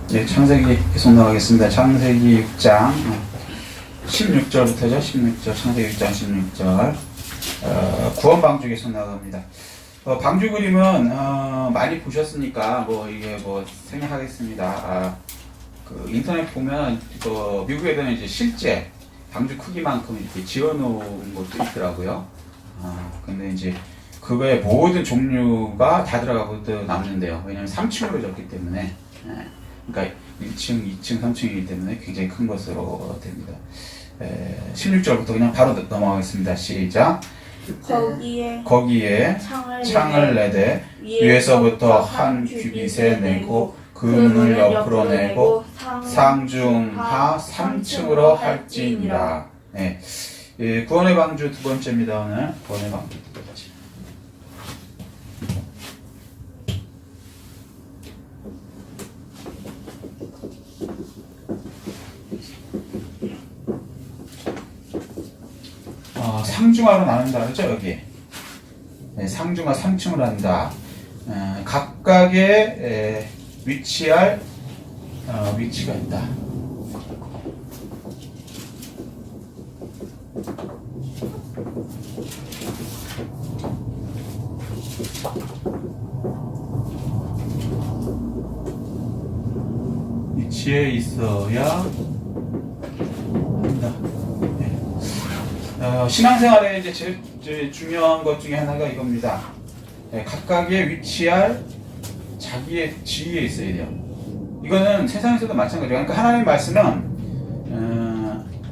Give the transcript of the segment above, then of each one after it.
네, 창세기 계속 나가겠습니다. 창세기 6장 16절부터죠. 16절, 창세기 6장 16절. 구원 방주 계속 나갑니다. 방주 그림은 많이 보셨으니까 이게 생략하겠습니다. 그 인터넷 보면 미국에서는 이제 실제 방주 크기만큼 이렇게 지어놓은 것도 있더라고요. 근데 이제 그 외에 모든 종류가 다 들어가고 남는데요. 왜냐면 3층으로 졌기 때문에. 그러니까 1층, 2층, 3층이기 때문에 굉장히 큰 것으로 됩니다. 16절부터 그냥 바로 넘어가겠습니다. 시작. 거기에 창을 내되 위에서부터 한 규빗에 내고 그문을 옆으로 내고 상중하 3층으로 할지니라. 네. 구원의 방주 두 번째입니다. 오늘 구원의 방주 두 번째. 상중하로 나눈다 그러죠, 여기. 네, 상중하 3층으로 한다. 각각의 위치할 위치가 있다. 위치에 있어야 한다. 신앙생활에 이제 제일 중요한 것 중에 하나가 이겁니다. 각각의 위치할 자기의 지위에 있어야 돼요. 이거는 세상에서도 마찬가지예요. 그러니까 하나님의 말씀은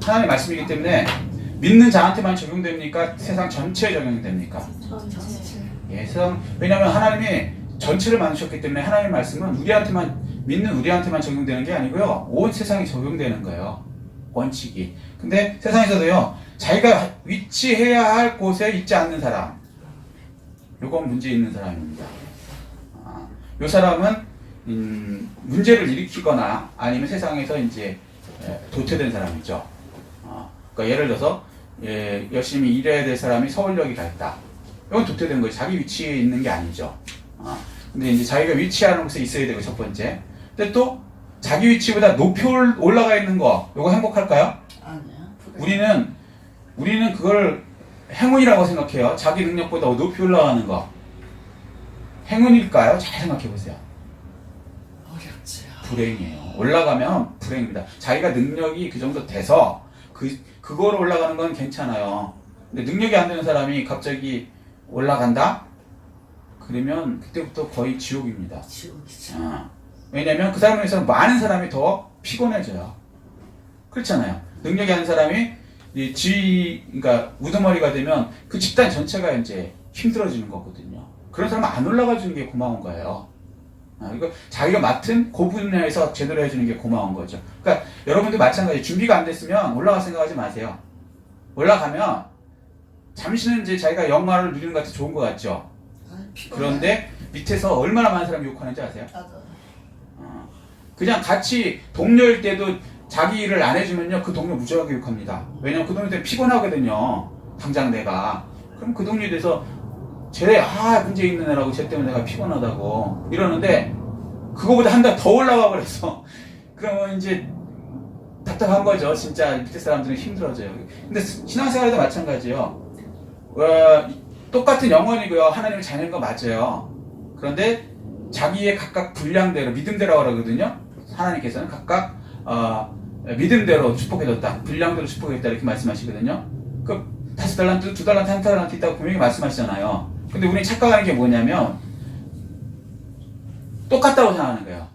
하나님의 말씀이기 때문에 믿는 자한테만 적용됩니까? 세상 전체에 적용됩니까? 예, 왜냐하면 하나님이 전체를 만드셨기 때문에 하나님의 말씀은 믿는 우리한테만 적용되는 게 아니고요. 온 세상에 적용되는 거예요. 원칙이. 근데 세상에서도요. 자기가 위치해야 할 곳에 있지 않는 사람, 요건 문제 있는 사람입니다. 요 사람은 문제를 일으키거나 아니면 세상에서 이제 도태된 사람이죠. 그러니까 예를 들어서 열심히 일해야 될 사람이 서울역에 가 있다. 이건 도태된 거죠. 자기 위치에 있는 게 아니죠. 근데 이제 자기가 위치하는 곳에 있어야 되고 첫 번째. 근데 또 자기 위치보다 높이 올라가 있는 거, 요거 행복할까요? 아니요. 우리는 그걸 행운이라고 생각해요. 자기 능력보다 높이 올라가는 거. 행운일까요? 잘 생각해 보세요. 어렵죠. 불행이에요. 올라가면 불행입니다. 자기가 능력이 그 정도 돼서 그거로 올라가는 건 괜찮아요. 근데 능력이 안 되는 사람이 갑자기 올라간다? 그러면 그때부터 거의 지옥입니다. 지옥이죠. 왜냐면 그 사람에 비해서 많은 사람이 더 피곤해져요. 그렇잖아요. 능력이 안 사람이 그러니까 우두머리가 되면 그 집단 전체가 이제 힘들어지는 거거든요. 그런 사람은 안 올라가 주는 게 고마운 거예요. 이거 자기가 맡은 그 분야에서 제대로 해주는 게 고마운 거죠. 그러니까 여러분도 마찬가지. 준비가 안 됐으면 올라갈 생각하지 마세요. 올라가면 잠시는 이제 자기가 영광을 누리는 것 같아 좋은 것 같죠. 그런데 밑에서 얼마나 많은 사람이 욕하는지 아세요? 그냥 같이 동료일 때도 자기 일을 안 해주면요, 그 동료 무지하게 욕합니다. 왜냐면 그 동료 때문에 피곤하거든요. 당장 내가. 그럼 그 동료에 대해서 문제 있는 애라고 쟤 때문에 내가 피곤하다고 이러는데, 그거보다 한 달 더 올라가 버려서 그러면 이제 답답한 거죠. 진짜 밑에 사람들은 힘들어져요. 근데 신앙생활에도 마찬가지예요. 똑같은 영혼이고요. 하나님의 자녀인 거 맞아요. 그런데 자기의 각각 분량대로, 믿음대로 그러거든요. 하나님께서는 각각 믿음대로 축복해줬다. 분량대로 축복해줬다. 이렇게 말씀하시거든요. 그 5달란트, 2달란트, 1달란트 있다고 분명히 말씀하시잖아요. 근데 우리는 착각하는 게 뭐냐면 똑같다고 생각하는 거예요.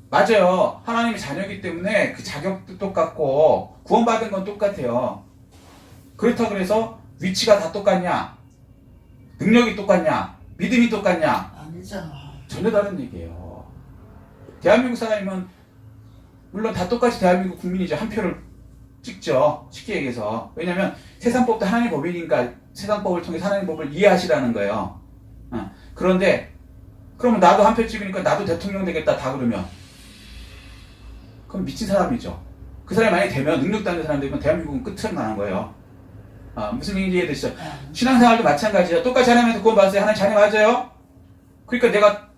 맞아요. 하나님의 자녀이기 때문에 그 자격도 똑같고 구원받은 건 똑같아요. 그렇다고 해서 위치가 다 똑같냐? 능력이 똑같냐? 믿음이 똑같냐? 아니잖아. 전혀 다른 얘기예요. 대한민국 사람이면 물론 다 똑같이 대한민국 국민이죠. 한 표를 찍죠. 쉽게 얘기해서. 왜냐하면 세상법도 하나님의 법이니까 세상법을 통해서 하나님의 법을 이해하시라는 거예요. 그런데 그러면 나도 한 표 찍으니까 나도 대통령 되겠다 다 그러면 그럼 미친 사람이죠. 그 사람이 만약에 되면 능력도 안 되는 사람 되면 대한민국은 끝을 나는 거예요. 무슨 얘기인지 이해되시죠? 신앙생활도 마찬가지예요. 똑같이 하나님한테 구원받았어요. 하나님 자녀 맞아요? 그러니까 내가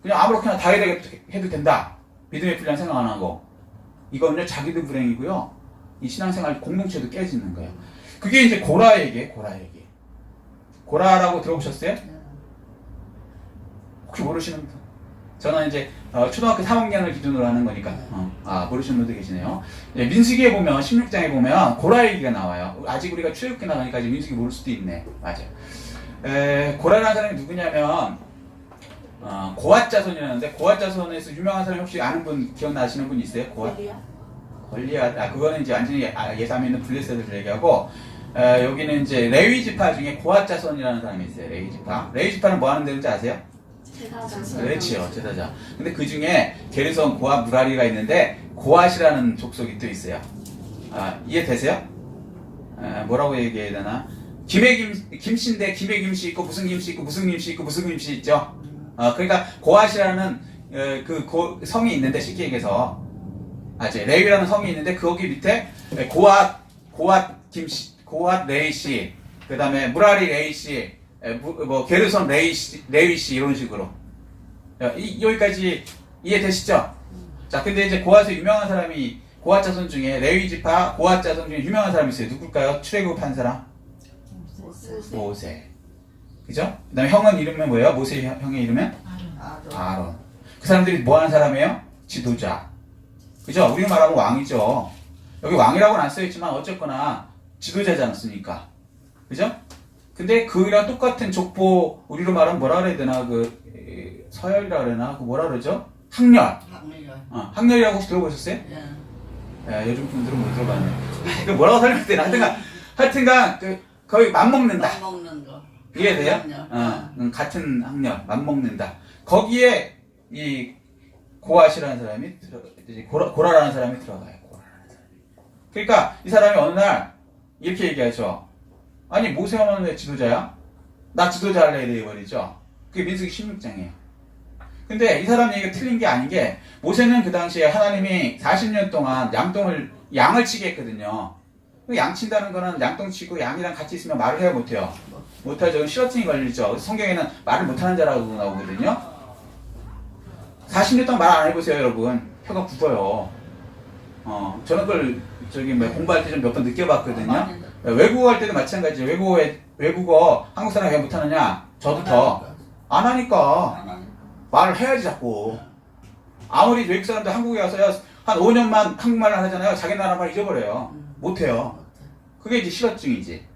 그냥 아무렇게나 다 해도 된다. 믿음의 분량 생각 안 하고 이거는요 자기도 불행이고요. 이 신앙생활 공동체도 깨지는 거예요. 그게 이제 고라 얘기예요. 고라 얘기. 고라라고 들어보셨어요? 혹시 모르시는 분? 저는 이제 초등학교 3학년을 기준으로 하는 거니까 모르시는 분도 계시네요. 민수기에 보면 16장에 보면 고라 얘기가 나와요. 아직 우리가 출애굽기 나가니까 이제 민수기 모를 수도 있네. 맞아요. 고라라는 사람이 누구냐면 고앗 자손이라는데 고앗 자손에서 유명한 사람 혹시 아는 분 기억나시는 분 있어요? 고앗? 골리앗. 그거는 이제 완전히 예삼에 있는 블레셋을 얘기하고 여기는 이제 레위 지파 중에 고앗 자손이라는 사람이 있어요. 레위 지파. 레위 지파는 뭐 하는 데인지 아세요? 제사장. 그렇지요, 제사장. 근데 그 중에 게르손, 고앗, 무라리가 있는데 고앗이라는 족속이 또 있어요. 이해되세요? 뭐라고 얘기해야 되나? 김씨인데 김의 김씨 있고 무슨 김씨 있고 무슨 김씨 있고 무슨 김씨 있죠. 그러니까 고앗이라는 그 성이 있는데 쉽게 얘기해서 이제 레위라는 성이 있는데 거기 밑에 고앗 김씨, 고앗 레이 씨, 그 다음에 무라리 레이 씨, 뭐 게르손 레위 씨 이런 식으로 여기까지 이해되시죠? 자, 근데 이제 고앗에 유명한 사람이 고앗 자손 중에 레위 지파 고앗 자손 중에 유명한 사람이 있어요. 누굴까요? 출애굽한 사람? 모세. 그죠? 그 다음에 형은 이름은 뭐예요? 모세 형의 이름은? 아론. 그 사람들이 뭐 하는 사람이에요? 지도자. 그죠? 우리가 말하면 왕이죠. 여기 왕이라고는 안 써있지만 어쨌거나 지도자지 않습니까? 그죠? 근데 그랑 똑같은 족보, 우리로 말하면 뭐라 그래야 되나, 서열이라 그러나, 뭐라 그러죠? 학렬. 학렬이라고 혹시 들어보셨어요? 예, 요즘 분들은 못 들어봤네. 그 뭐라고 설명해야 되나? 하여튼간, 거의 맞먹는다. 맞먹는 거. 이해돼요? 같은 학렬, 맞먹는다. 거기에 이 고앗이라는 사람이, 고라라는 사람이 들어가요. 고라라는 사람이. 그러니까 이 사람이 어느 날 이렇게 얘기하죠. 아니 모세만 왜 지도자야? 나 지도자 할래 이래 버리죠. 그게 민수기 16장이에요. 근데 이 사람 얘기가 틀린 게 아닌 게 모세는 그 당시에 하나님이 40년 동안 양을 치게 했거든요. 양 친다는 거는 양똥 치고 양이랑 같이 있으면 말을 해요 못해요? 못하죠. 실어증이 걸리죠. 성경에는 말을 못하는 자라고 나오거든요. 40년 동안 말 안 해보세요 여러분. 혀가 굳어요. 저는 그걸 공부할 때 좀 몇 번 느껴봤거든요. 외국어 할 때도 마찬가지예요. 외국어 한국 사람이 왜 못하느냐? 저부터 안 하니까 말을 해야지 자꾸. 아무리 외국 사람들 한국에 와서야 한 5년만 한국말을 하잖아요. 자기 나라 말 잊어버려요. 못해요. 그게 이제 실어증이지.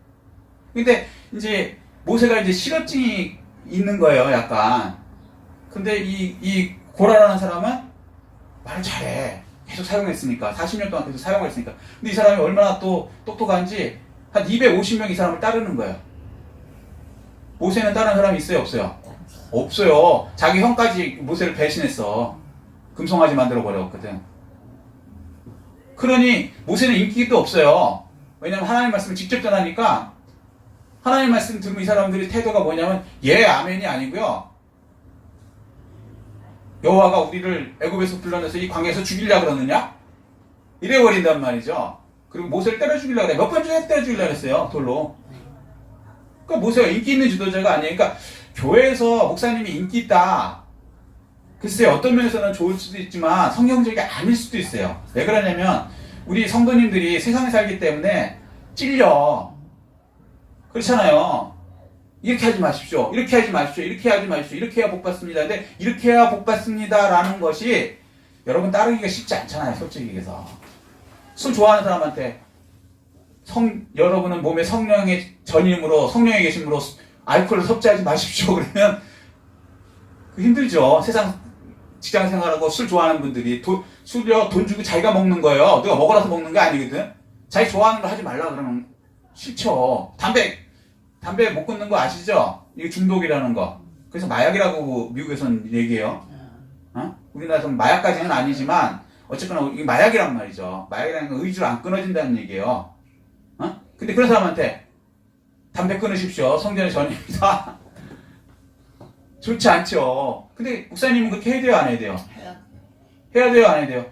근데 이제 모세가 이제 실어증이 있는 거예요, 약간. 근데 이 고라라는 사람은 말을 잘해. 계속 사용했으니까. 40년 동안 계속 사용했으니까. 근데 이 사람이 얼마나 또 똑똑한지 한 250명 이 사람을 따르는 거예요. 모세는 다른 사람이 있어요, 없어요? 없어요. 자기 형까지 모세를 배신했어. 금송아지 만들어 버렸거든. 그러니 모세는 인기도 없어요. 왜냐면 하나님 말씀을 직접 전하니까 하나님 말씀 들으면 이 사람들이 태도가 뭐냐면 예, 아멘이 아니고요. 여호와가 우리를 애굽에서 불러내서 이 광야에서 죽이려고 그러느냐? 이래버린단 말이죠. 그리고 모세를 때려 죽이려고 그래. 몇 번 중에 때려 죽이려고 했어요. 돌로. 그러니까 모세가 인기 있는 지도자가 아니에요. 그러니까 교회에서 목사님이 인기 있다. 글쎄요. 어떤 면에서는 좋을 수도 있지만 성경적이 아닐 수도 있어요. 왜 그러냐면 우리 성도님들이 세상에 살기 때문에 찔려. 그렇잖아요. 이렇게 하지 마십시오. 이렇게 하지 마십시오. 이렇게 하지 마십시오. 이렇게 해야 복 받습니다. 근데 이렇게 해야 복 받습니다라는 것이 여러분 따르기가 쉽지 않잖아요. 솔직히 얘기해서. 술 좋아하는 사람한테 여러분은 몸에 성령의 전임으로 성령의 계심으로 알코올을 섭취하지 마십시오. 그러면 힘들죠. 세상 직장 생활하고 술 좋아하는 분들이 술이요 돈 주고 자기가 먹는 거예요. 누가 먹으라서 먹는 게 아니거든. 자기 좋아하는 거 하지 말라 그러면 싫죠. 담배 못 끊는 거 아시죠? 이게 중독이라는 거. 그래서 마약이라고 미국에서는 얘기해요. 우리나라에서는 마약까지는 아니지만 어쨌거나 이게 마약이란 말이죠. 마약이라는 건 의지로 안 끊어진다는 얘기예요. 근데 그런 사람한테 담배 끊으십시오. 성전의 전입니다. 좋지 않죠. 근데 목사님은 그렇게 해야 돼요, 안 해야 돼요? 해야 돼요, 안 해야 돼요?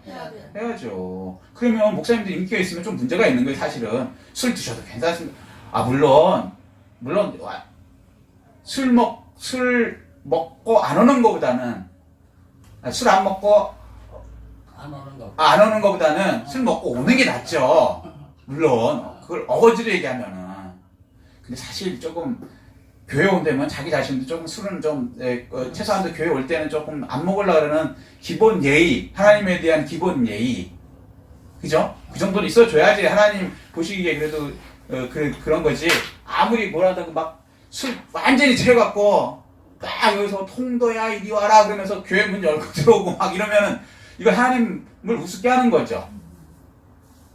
해야죠. 그러면 목사님들 인기가 있으면 좀 문제가 있는 거예요, 사실은. 술 드셔도 괜찮습니다. 물론 술 먹고 안 오는 것보다는 술 안 먹고 안 오는 거. 안 오는 것보다는 술 먹고 오는 게 낫죠. 물론 그걸 어거지로 얘기하면은. 근데 사실 조금 교회 온다면 자기 자신도 조금 술은 좀 최소한 교회 올 때는 조금 안 먹으려고 그러는 기본 예의, 하나님에 대한 기본 예의, 그죠? 그 정도는 있어줘야지 하나님 보시기에 그래도 그런 거지. 아무리 뭐라도 막 술 완전히 채워갖고 딱 여기서 통도야 이리 와라 그러면서 교회 문 열고 들어오고 막 이러면은 이거 하나님을 우습게 하는 거죠.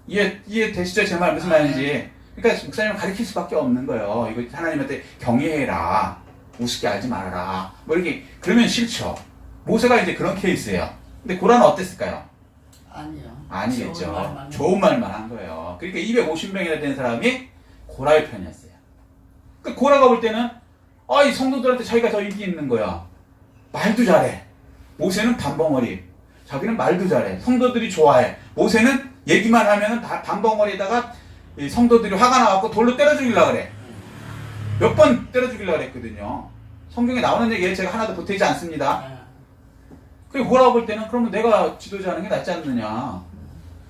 이해되시죠? 제 말 무슨 말인지. 그러니까 목사님을 가르칠 수밖에 없는 거예요. 이거 하나님한테 경외해라. 우습게 알지 말아라. 뭐 이렇게 그러면 싫죠. 모세가 이제 그런 케이스예요. 근데 고라는 어땠을까요? 아니요. 아니겠죠. 좋은 말만 한 거예요. 그러니까 250명이나 된 사람이 고라의 편이었어요. 그러니까 고라가 볼 때는 이 성도들한테 자기가 더 인기 있는 거야. 말도 잘해. 모세는 반벙어리. 자기는 말도 잘해. 성도들이 좋아해. 모세는 얘기만 하면은 반벙어리에다가 성도들이 화가 나갖고 돌로 때려 죽이려고 그래. 몇 번 때려 죽이려고 그랬거든요. 성경에 나오는 얘기에 제가 하나도 보태지 않습니다. 그리고 고라가 볼 때는 그러면 내가 지도자하는 게 낫지 않느냐.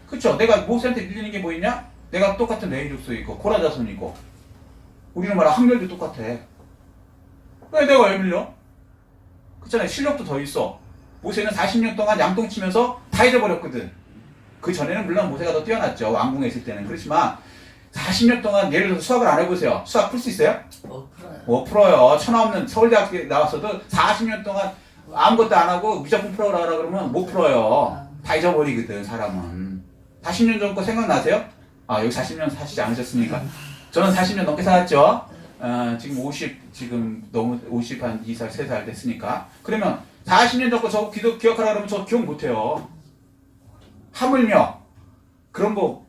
그쵸? 내가 모세한테 밀리는 게 뭐 있냐? 내가 똑같은 레위 족속이고 고라 자손이고 우리는 말하 학렬도 똑같아. 왜 내가 왜 밀려? 그렇잖아요. 실력도 더 있어. 모세는 40년 동안 양똥 치면서 다 잃어버렸거든. 그 전에는 물론 모세가 더 뛰어났죠. 왕궁에 있을 때는. 그렇지만 40년 동안 예를 들어서 수학을 안 해보세요. 수학 풀 수 있어요? 못 풀어요. 천하 없는 서울대학교에 나왔어도 40년 동안 아무것도 안 하고 무조건 풀어라 그러면 못 풀어요. 다 잊어버리거든, 사람은. 40년 전 거 생각나세요? 여기 40년 사시지 않으셨습니까? 저는 40년 넘게 살았죠. 지금 너무 50 한 2살, 3살 됐으니까. 그러면 40년 전 거 저거 기억하라 그러면 저 기억 못해요. 하물며 그런 거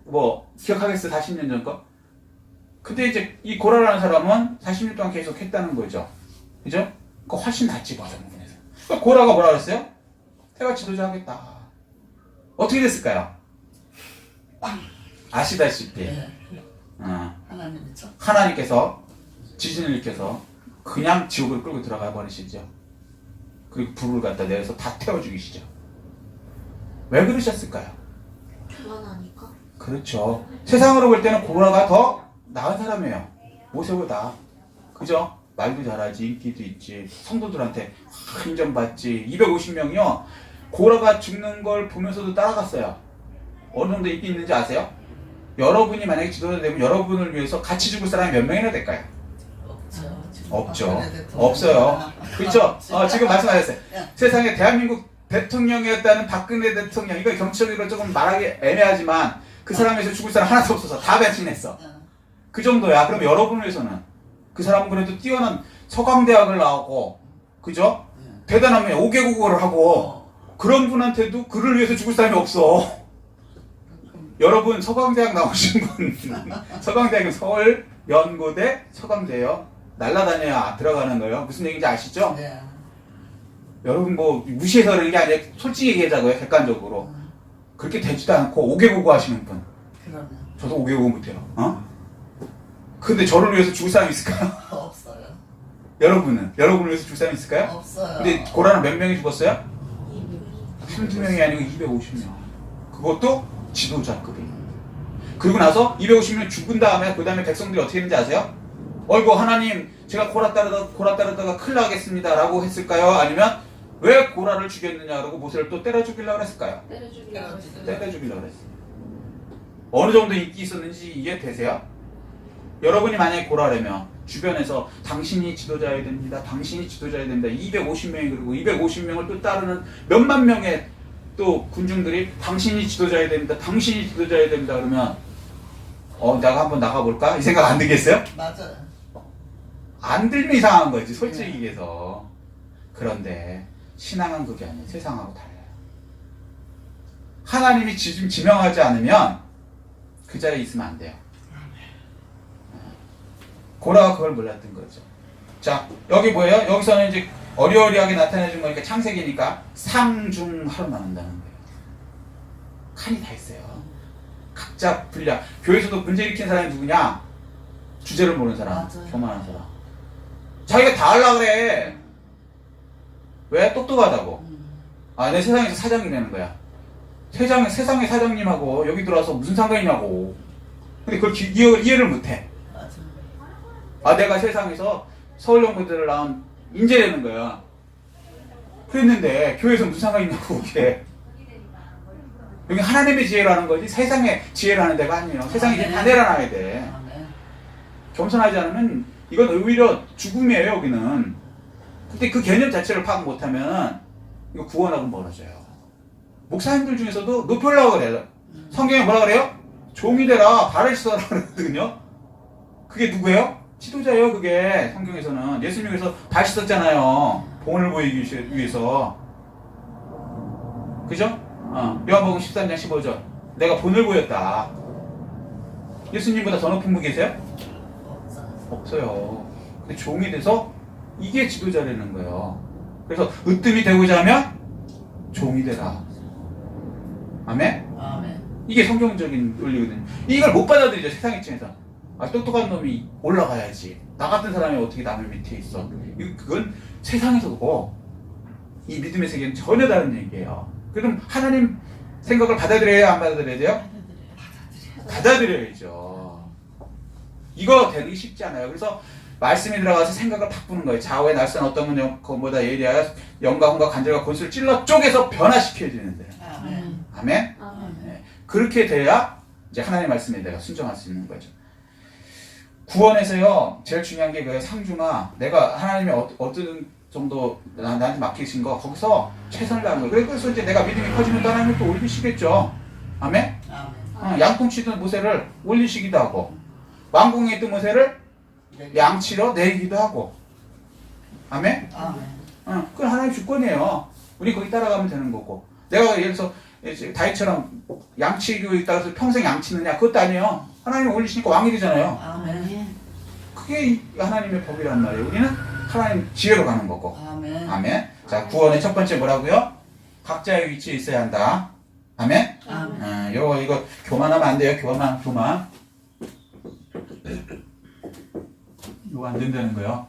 기억하겠어? 40년 전 거? 근데 이제 이 고라라는 사람은 40년 동안 계속 했다는 거죠. 그죠? 그거 훨씬 낫지, 맞아. 그러니까 고라가 뭐라 그랬어요? 내가 지도자 하겠다. 어떻게 됐을까요? 아시다시피 하나님께서 지진을 일으켜서 그냥 지옥을 끌고 들어가 버리시죠. 그리고 불을 갖다 내려서 다 태워 죽이시죠. 왜 그러셨을까요? 교만하니까. 그렇죠. 세상으로 볼 때는 고라가 더 나은 사람이에요. 모세보다. 그죠? 말도 잘하지, 인기도 있지, 성도들한테 인정받지. 250명이요. 고라가 죽는 걸 보면서도 따라갔어요. 어느 정도 인기 있는지 아세요? 여러분이 만약에 지도자 되면 여러분을 위해서 같이 죽을 사람이 몇 명이나 될까요? 없죠. 없어요. 그렇죠? 지금 말씀하셨어요. 세상에 대한민국 대통령이었다는 박근혜 대통령, 이거 정치적으로 조금 말하기 애매하지만 그 사람에서 죽을 사람 하나도 없어서 다 배신했어. 그 정도야. 그럼 여러분을 위해서는 그 사람은 그래도 뛰어난 서강대학을 나오고, 그죠? 대단하면 5개국어를 하고, 그런 분한테도 그를 위해서 죽을 사람이 없어. 여러분 서강대학 나오신 분, 서강대학은 서울 연고대 서강대요. 날라다녀야 들어가는 거예요. 무슨 얘기인지 아시죠? 네. 여러분 무시해서 그러는 게 아니라 솔직히 얘기하자고요. 객관적으로. 그렇게 되지도 않고 5개국어 하시는 분. 그러면. 저도 5개국어 못해요. 근데 저를 위해서 죽을 사람이 있을까요? 없어요. 여러분을 위해서 죽을 사람이 있을까요? 없어요. 근데 고라는 몇 명이 죽었어요? 12명이 아니고 250명. 그것도 지도자급이. 그리고 나서 250명 죽은 다음에 그 다음에 백성들이 어떻게 했는지 아세요? 어이구 하나님 제가 고라 따르다가 큰일 나겠습니다 라고 했을까요? 아니면 왜 고라를 죽였느냐 그러고 모세를 또 때려 죽이려고 했을까요? 때려 죽이려고 했어요. 어느 정도 인기 있었는지 이해되세요? 여러분이 만약에 고라라면 주변에서 당신이 지도자여야 됩니다. 당신이 지도자여야 됩니다. 250명이 그리고 250명을 또 따르는 몇만 명의 또 군중들이 당신이 지도자여야 됩니다. 당신이 지도자여야 됩니다. 그러면 내가 한번 나가볼까? 이 생각 안 들겠어요? 맞아요. 안 들면 이상한 거지, 솔직히 얘기해서. 그런데 신앙은 그게 아니에요. 세상하고 달라요. 하나님이 지명하지 않으면 그 자리에 있으면 안 돼요. 고라가 그걸 몰랐던 거죠. 자, 여기 뭐예요? 여기서는 이제 어리어리하게 나타내준 거니까 창세기니까 상중하로 나눈다는 거예요. 칸이 다 있어요. 각자 분량. 교회에서도 문제 일으킨 사람이 누구냐? 주제를 모르는 사람, 맞아요. 교만한 사람. 자기가 다 하려고 그래. 왜? 똑똑하다고. 내 세상에서 사장이 되는 거야. 세상의 사장님하고 여기 들어와서 무슨 상관이냐고. 근데 그걸 이해를 못해. 맞아. 아, 내가 세상에서 서울연고대를 나온 인재라는 거야. 그랬는데 교회에서 무슨 상관이 있냐고 그게. 여기 하나님의 지혜라는 거지 세상의 지혜라는 데가 아니에요. 세상이 이제 다 내려놔야 돼. 아멘. 겸손하지 않으면 이건 오히려 죽음이에요. 여기는. 근데 그 개념 자체를 파악 못하면 이거 구원하고 멀어져요. 목사님들 중에서도 높여려고 그래요. 성경에 뭐라 그래요? 종이 되라 발을 씻어라 그러거든요. 그게 누구예요? 지도자예요. 그게 성경에서는 예수님께서 발 씻었잖아요. 본을 보이기 위해서. 그죠? 요한복음 13장 15절. 내가 본을 보였다. 예수님보다 더 높은 분 계세요? 없어요. 근데 종이 돼서 이게 지도자라는 거예요. 그래서 으뜸이 되고자 하면 종이 되라. 아멘? 아멘. 이게 성경적인 논리거든요. 이걸 못 받아들이죠. 세상 입장에서. 아, 똑똑한 놈이 올라가야지. 나 같은 사람이 어떻게 남의 밑에 있어. 그건 세상에서 그거. 이 믿음의 세계는 전혀 다른 얘기예요. 그럼 하나님 생각을 받아들여야 안 받아들여야 돼요? 받아들여야죠. 이거 되기 쉽지 않아요. 그래서 말씀에 들어가서 생각을 바꾸는 거예요. 좌우의 날선 어떤 것보다 예리하여 영과 혼과 관절과 골수를 찔러 쪼개서 변화시켜야 되는데. 아멘. 아멘? 아멘. 네. 그렇게 돼야 이제 하나님의 말씀에 내가 순종할 수 있는 거죠. 구원에서요, 제일 중요한 게 그 상주나 내가 하나님의 어떤 정도 나한테 맡기신 거 거기서 최선을 다하는 거예요. 그래서 이제 내가 믿음이 커지면 또 하나님을 또 올리시겠죠. 아멘? 아멘. 양통치던 모세를 올리시기도 하고 왕궁에 있던 모세를 양치러 내리기도 하고. 아멘? 아멘. 그건 하나님의 주권이에요. 우리 거기 따라가면 되는 거고. 내가 예를 들어서 다윗처럼 양치고 있다고 해서 평생 양치느냐? 그것도 아니에요. 하나님 올리시니까 왕이 되잖아요. 아멘. 그게 하나님의 법이란 말이에요. 우리는 하나님 지혜로 가는 거고. 아멘. 아멘. 자, 구원의 첫 번째 뭐라고요? 각자의 위치에 있어야 한다. 아멘. 아멘. 이거 교만하면 안 돼요. 교만. 이거 안 된다는 거예요.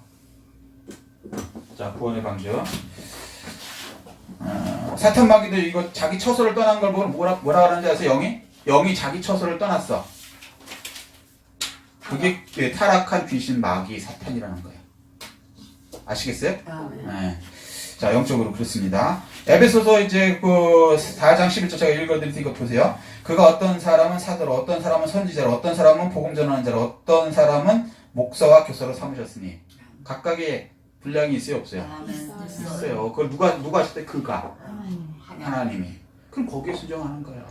자, 구원의 방주. 사탄 마귀도 이거 자기 처소를 떠난 걸 보고 뭐라 그러는지 아세요? 영이 자기 처소를 떠났어. 그게 타락한 귀신 마귀 사탄이라는 거예요. 아시겠어요? 아멘. 네. 자, 영적으로 그렇습니다. 에베소서 이제 그 4장 11절 제가 읽어드릴 테니까 보세요. 그가 어떤 사람은 사도로, 어떤 사람은 선지자로, 어떤 사람은 복음 전하는 자로, 어떤 사람은 목사와 교사로 삼으셨으니 각각의 분량이 있어요, 없어요? 아멘. 있어요. 그걸 누가 하실 때? 그가 하나님이. 그럼 거기에 순종하는 거예요.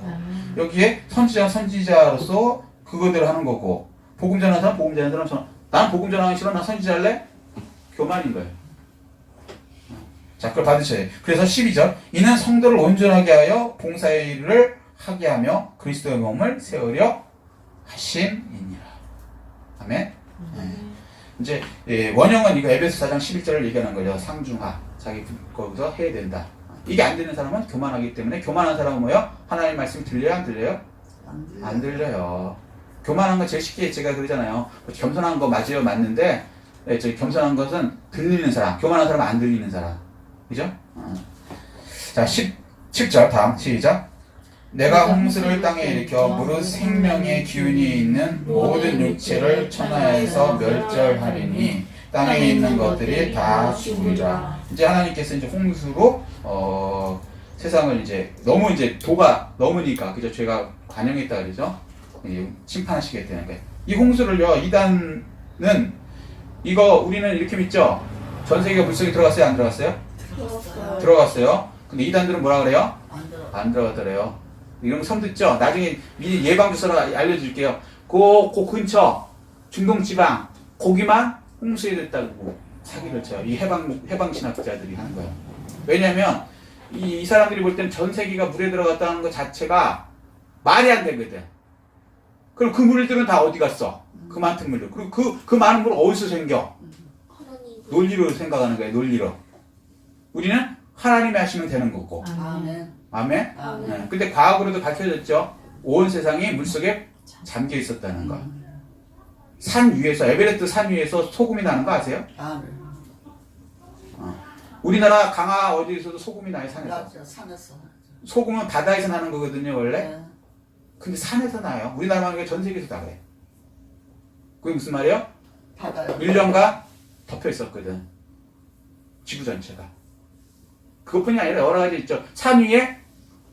여기에 선지자로서 그거대로 하는 거고, 복음 전하는 사람 복음 전하는 사람 난 복음 전하기 싫어. 난 선지자 할래? 교만인 거예요. 자, 그걸 받으셔야 돼요. 그래서 12절. 이는 성도를 온전하게 하여 봉사의 일을 하게 하며 그리스도의 몸을 세우려 하심이니라. 아멘. 이제 원형은 이거 에베소 4장 11절을 얘기하는 거죠. 상중하. 자기 거기서 해야 된다. 이게 안 되는 사람은 교만하기 때문에. 교만한 사람은 뭐예요? 하나님 말씀이 들려요? 안 들려요? 안 들려요. 교만한 거 제일 쉽게 제가 그러잖아요. 겸손한 거 맞아요? 맞는데 겸손한 것은 들리는 사람, 교만한 사람은 안 들리는 사람. 그죠? 자, 17절 다음 시작. 내가 홍수를 땅에 일으켜 무릇 생명의 기운이 있는 모든 육체를 천하에서 멸절하리니 땅에 있는 것들이 다 죽으리라. 이제 하나님께서 이제 홍수로 세상을 이제 너무 이제 도가 넘으니까 그죠? 죄가 관영했다 그러죠? 심판하시게 되는 거예요. 이 홍수를요, 이단은 이거 우리는 이렇게 믿죠? 전 세계가 물속에 들어갔어요? 안 들어갔어요? 들어갔어요. 근데 이단들은 뭐라 그래요? 안 들어갔더래요. 이런 거 처음 듣죠? 나중에 미리 예방주사로 알려줄게요. 그 근처 중동지방 거기만 홍수에 됐다고 사기를 쳐요. 이 해방신학자들이 하는 거예요. 왜냐면 이 사람들이 볼 때는 전 세계가 물에 들어갔다는 것 자체가 말이 안 되거든. 그럼 그 물들은 다 어디 갔어? 그 많은 물들. 그리고 그 많은 물 어디서 생겨? 논리로 생각하는 거예요. 논리로. 우리는 하나님이 하시면 되는 거고. 아멘. 아멘? 아멘. 네. 근데 과학으로도 밝혀졌죠. 온 세상이 물속에 잠겨 있었다는 거. 산 위에서, 에베레스트 산 위에서 소금이 나는 거 아세요? 아멘. 우리나라 강화 어디에서도 소금이 나요, 산에서. 산에서. 소금은 바다에서 나는 거거든요 원래. 네. 근데 산에서 나요. 우리나라만 그게 전 세계에서 다 그래. 그게 무슨 말이에요? 바다요. 1년간 덮여 있었거든. 지구 전체가. 그것뿐이 아니라 여러 가지 있죠. 산 위에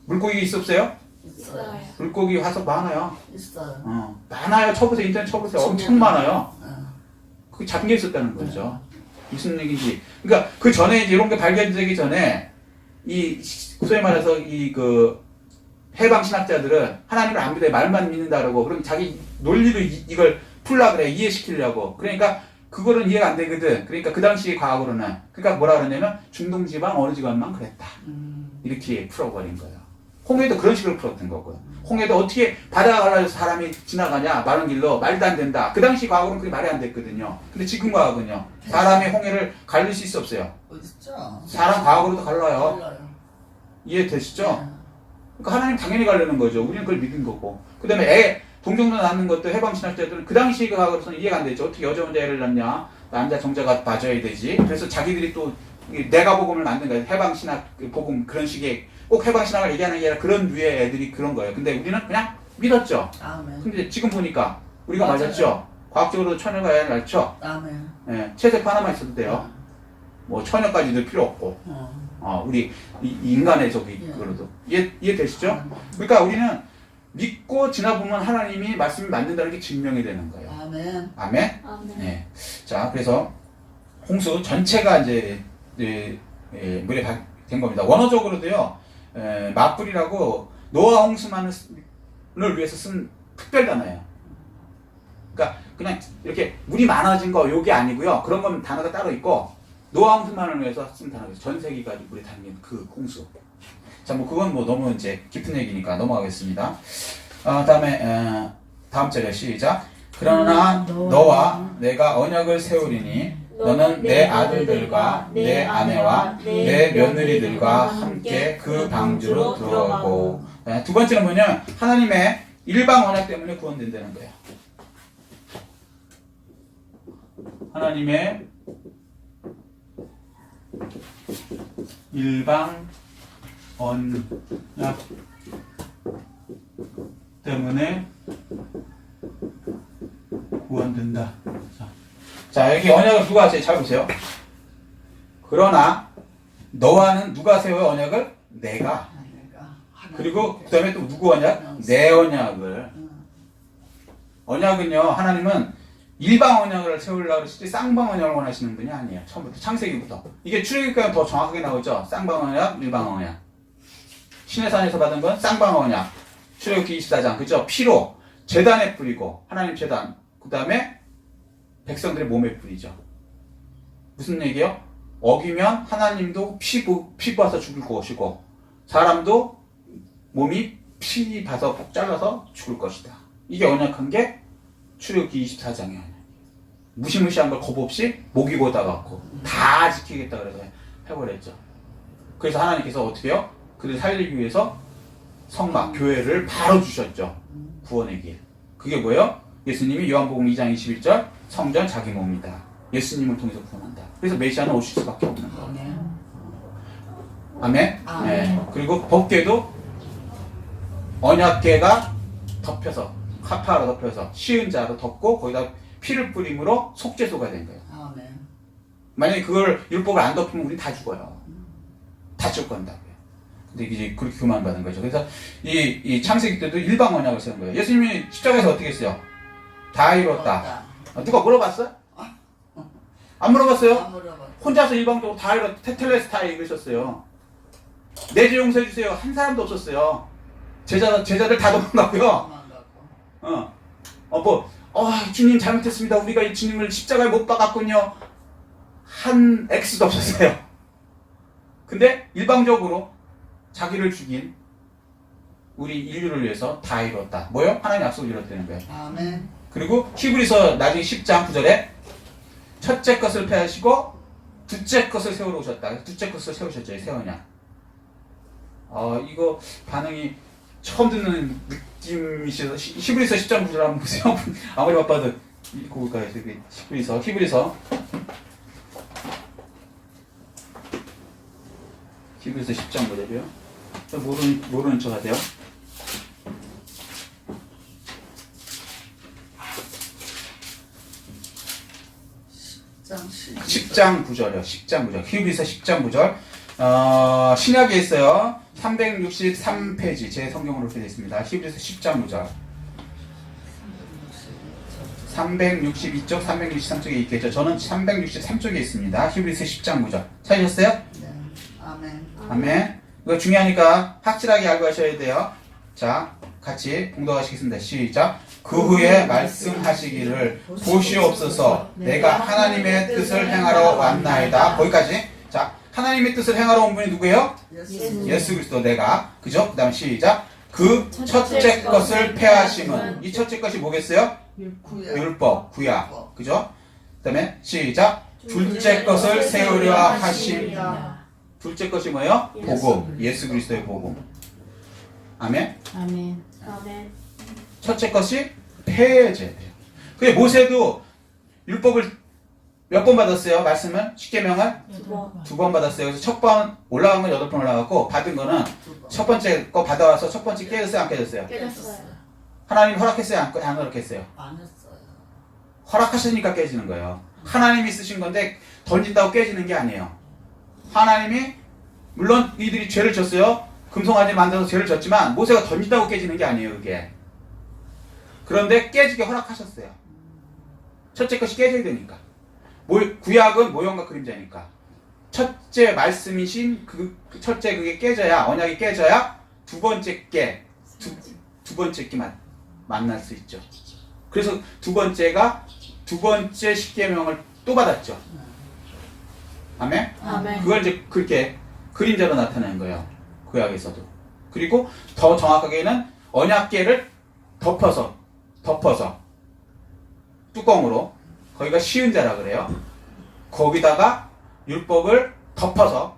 물고기 있었어요? 있어요. 물고기 화석 많아요. 있어요. 많아요. 쳐보세요. 인터넷 쳐보세요. 엄청 많아요. 어. 그게 잠겨 있었다는 거죠. 무슨 얘기인지. 그러니까 그 전에 이제 이런 게 발견되기 전에 이 소위 말해서 이 그 해방 신학자들은 하나님을 안 믿어요. 말만 믿는다 그러고 그럼 자기 논리로 이걸 풀라 그래. 이해시키려고. 그러니까 그거는 이해가 안 되거든. 그러니까 그 당시 과학으로는 그러니까 뭐라 그러냐면 중동 지방 어느 지방만 그랬다. 이렇게 풀어버린 거예요. 홍해도 그런 식으로 풀었던 거고요. 홍해도 어떻게 바다가 갈라져서 사람이 지나가냐 마른 길로 말도 안 된다. 그 당시 과학으로는 그게 말이 안 됐거든요. 근데 지금 과학은요. 사람이 홍해를 갈릴 수 있어 없어요? 어딨죠? 사람 과학으로도 갈라요. 몰라요. 이해되시죠? 그러니까 하나님 당연히 가려는 거죠. 우리는 그걸 믿은 거고. 그 다음에 동정로 낳는 것도 해방신학자들은 그 당시 과학으로서는 이해가 안 되죠. 어떻게 여자 혼자 애를 낳냐. 남자 정자가 봐줘야 되지. 그래서 자기들이 또 내가 복음을 만든 거예요. 해방신학 복음 그런 식의 꼭 해방신학을 얘기하는 게 아니라 그런 류의 애들이 그런 거예요. 근데 우리는 그냥 믿었죠. 아멘. 근데 지금 보니까 우리가 맞아요. 맞았죠. 과학적으로도 처녀가 애를 낳죠. 아멘. 예, 체세포 하나만 있어도 돼요. 뭐 처녀까지도 필요 없고. 우리 인간의 저기 예. 그거로도 이해되시죠? 그러니까 우리는 믿고 지나보면 하나님이 말씀이 맞는다는 게 증명이 되는 거예요. 아멘. 아멘. 아멘. 네. 자, 그래서 홍수 전체가 이제 물에 된 겁니다. 원어적으로도요. 맞불이라고 노아 홍수만을 위해서 쓴 특별 단어예요. 그러니까 그냥 이렇게 물이 많아진 거 요게 아니고요. 그런 건 단어가 따로 있고 노아 홍수만을 위해서 쓴 단어예요. 전 세계가 물에 담긴 그 홍수. 자, 뭐 그건 뭐 너무 이제 깊은 얘기니까 넘어가겠습니다. 다음에 다음 절에 시작. 그러나 너와 내가 언약을 세우리니 너는 내 아들들과 내 아내와 내 며느리들과 함께 그 방주로 들어가고. 두 번째는 뭐냐? 하나님의 일방 언약 때문에 구원된다는 거예요. 하나님의 일방 언약 때문에 구원된다. 자, 여기 언약을 누가 하세요? 잘 보세요. 그러나 너와는 누가 세워요 언약을? 내가. 그리고 그 다음에 또 누구 언약? 내 언약을. 언약은요, 하나님은 일방 언약을 세우려고 그러시지 쌍방 언약을 원하시는 분이 아니에요. 처음부터 창세기부터. 이게 출애굽기가 더 정확하게 나오죠. 쌍방 언약, 일방 언약. 시내산에서 받은 건 쌍방 언약. 출애굽기 24장, 그죠? 피로 제단에 뿌리고 하나님 제단. 그 다음에 백성들의 몸에 뿌리죠. 무슨 얘기요? 어기면 하나님도 피 봐서 죽을 것이고 사람도 몸이 피 봐서 푹 잘라서 죽을 것이다. 이게 언약한 게 출애굽기 24장의 언약. 무시무시한 걸 겁 없이 목이고다 갖고 다 지키겠다 그래서 해버렸죠. 그래서 하나님께서 어떻게 해요? 그들 살리기 위해서 성막, 교회를 바로 주셨죠. 구원의 길. 그게 뭐예요? 예수님이 요한복음 2장 21절 성전 자기 몸이다. 예수님을 통해서 구원한다. 그래서 메시아는 오실 수밖에 없는 거예요. 아멘. 네. 그리고 법궤도 언약궤가 덮여서 카파로 덮여서 쉬운 자로 덮고 거기다 피를 뿌림으로 속죄소가 된 거예요. 아멘. 만약에 그걸 율법을 안 덮으면 우리 다 죽어요. 다 죽건다고요. 근데 이제 그렇게 교만받은 거죠. 그래서 이 창세기 때도 일방 언약을 세운 거예요. 예수님이 십자가에서 어떻게 했어요? 다 이뤘다. 누가 물어봤어요? 안 물어봤어요? 안 물어봤어요. 혼자서 일방적으로 다 이뤘다. 테텔레스타에 읽으셨어요. 내 죄 용서해주세요. 한 사람도 없었어요. 제자들 다 도망가고요. 주님 잘못했습니다. 우리가 이 주님을 십자가에 못 박았군요. 한 X도 없었어요. 근데 일방적으로 자기를 죽인 우리 인류를 위해서 다 이뤘다. 뭐요? 하나님 약속을 이뤘다는 거예요. 아멘. 그리고 히브리서 나중에 10장 9절에 첫째 것을 폐하시고 둘째 것을 세우러 오셨다. 둘째 것을 세우셨죠. 세우냐. 이거 반응이 처음 듣는 느낌이시죠. 히브리서 10장 9절 한번 보세요. 아무리 바빠도 읽고 올까요? 히브리서 10장 9절이요. 모르는 척 하세요. 10장 9절이요. 10장 9절. 히브리서 10장 9절. 신약에 있어요. 363페이지. 제 성경으로 이렇게 되어 있습니다. 히브리서 10장 9절. 362쪽, 363쪽에 있겠죠. 저는 363쪽에 있습니다. 히브리서 10장 9절. 찾으셨어요? 네. 아멘. 아멘. 이거 중요하니까 확실하게 알고 하셔야 돼요. 자, 같이 봉독하시겠습니다. 시작. 그 후에 말씀하시기를 보시옵소서 내가 하나님의 뜻을 행하러 왔나이다. 거기까지. 자, 하나님의 뜻을 행하러 온 분이 누구예요? 예수 그리스도. 내가. 그죠? 그 다음 시작. 그 첫째 것을 폐하심은, 이 첫째 것이 뭐겠어요? 율법, 구약. 그죠? 그 다음에 시작. 둘째 것을 세우려 하심이다. 둘째 것이 뭐예요? 복음. 예수 그리스도의 복음. 아멘. 아멘. 아멘. 첫째 것이 폐제돼요. 그게 모세도 율법을 몇 번 받았어요? 말씀은? 십계명을? 2번 받았어요. 그래서 첫 번 올라간 건 8번 올라갔고, 받은 거는 첫 번째 거 받아와서 첫 번째 깨졌어요? 안 깨졌어요? 깨졌어요. 하나님 허락했어요? 안 허락했어요? 안 했어요. 허락하시니까 깨지는 거예요. 하나님이 쓰신 건데 던진다고 깨지는 게 아니에요. 하나님이 물론 이들이 죄를 졌어요. 금송아지 만들어서 죄를 졌지만 모세가 던진다고 깨지는 게 아니에요. 그게. 그런데 깨지게 허락하셨어요. 첫째 것이 깨져야 되니까. 구약은 모형과 그림자니까. 첫째 말씀이신 첫째 그게 깨져야, 언약이 깨져야 두 번째 게 만날 수 있죠. 그래서 두 번째 십계명을 또 받았죠. 아멘? 아멘. 그걸 이제 그렇게 그림자로 나타낸 거예요. 구약에서도. 그리고 더 정확하게는 언약궤를 덮어서 뚜껑으로, 거기가 쉬운 자라 그래요. 거기다가 율법을 덮어서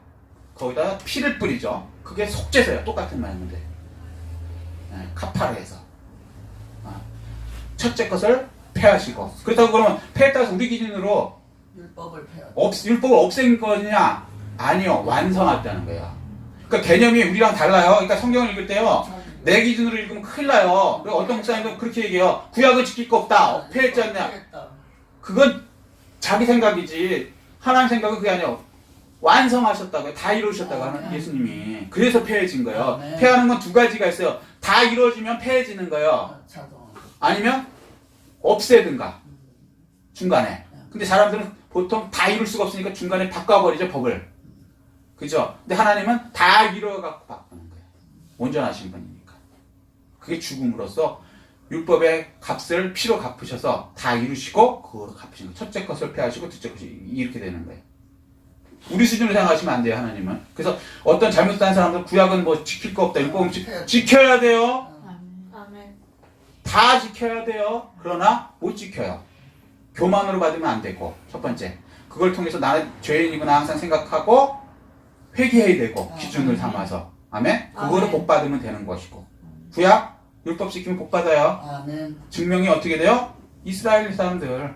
거기다가 피를 뿌리죠. 그게 속죄서예요. 똑같은 말인데. 카파르에서. 첫째 것을 폐하시고. 그렇다고 그러면 폐했다고 해서 우리 기준으로 율법을 폐하. 율법을 없앤 거냐? 아니요. 완성했다는 거예요. 그러니까 개념이 우리랑 달라요. 그러니까 성경을 읽을 때요. 내 기준으로 읽으면 큰일 나요. 그리고 어떤 목사님도 그렇게 얘기해요. 구약은 지킬 거 없다. 폐했지 않냐? 그건 자기 생각이지. 하나님 생각은 그게 아니에요. 완성하셨다고요. 다 이루셨다고 하는 예수님이. 그래서 폐해진 거예요. 네. 폐하는 건 두 가지가 있어요. 다 이루어지면 폐해지는 거예요. 아니면 없애든가. 중간에. 근데 사람들은 보통 다 이룰 수가 없으니까 중간에 바꿔버리죠. 법을. 그죠? 근데 하나님은 다 이루어갖고 바꾸는 거예요. 온전하신 분이니까. 그게 죽음으로써 율법의 값을 피로 갚으셔서 다 이루시고 그거로 갚으신 거예요. 첫째 것을 폐하시고 둘째 것이 이렇게 되는 거예요. 우리 수준으로 생각하시면 안 돼요. 하나님은. 그래서 어떤 잘못한 사람들 구약은 뭐 지킬 거 없다. 율법은 지켜야 돼요. 아멘. 다 지켜야 돼요. 그러나 못 지켜요. 교만으로 받으면 안 되고. 첫 번째. 그걸 통해서 나는 죄인이구나 항상 생각하고 회개해야 되고. 기준을 삼아서. 아멘? 그거를 복 받으면 되는 것이고. 구약 율법 지키면 복 받아요. 아멘. 증명이 어떻게 돼요? 이스라엘 사람들.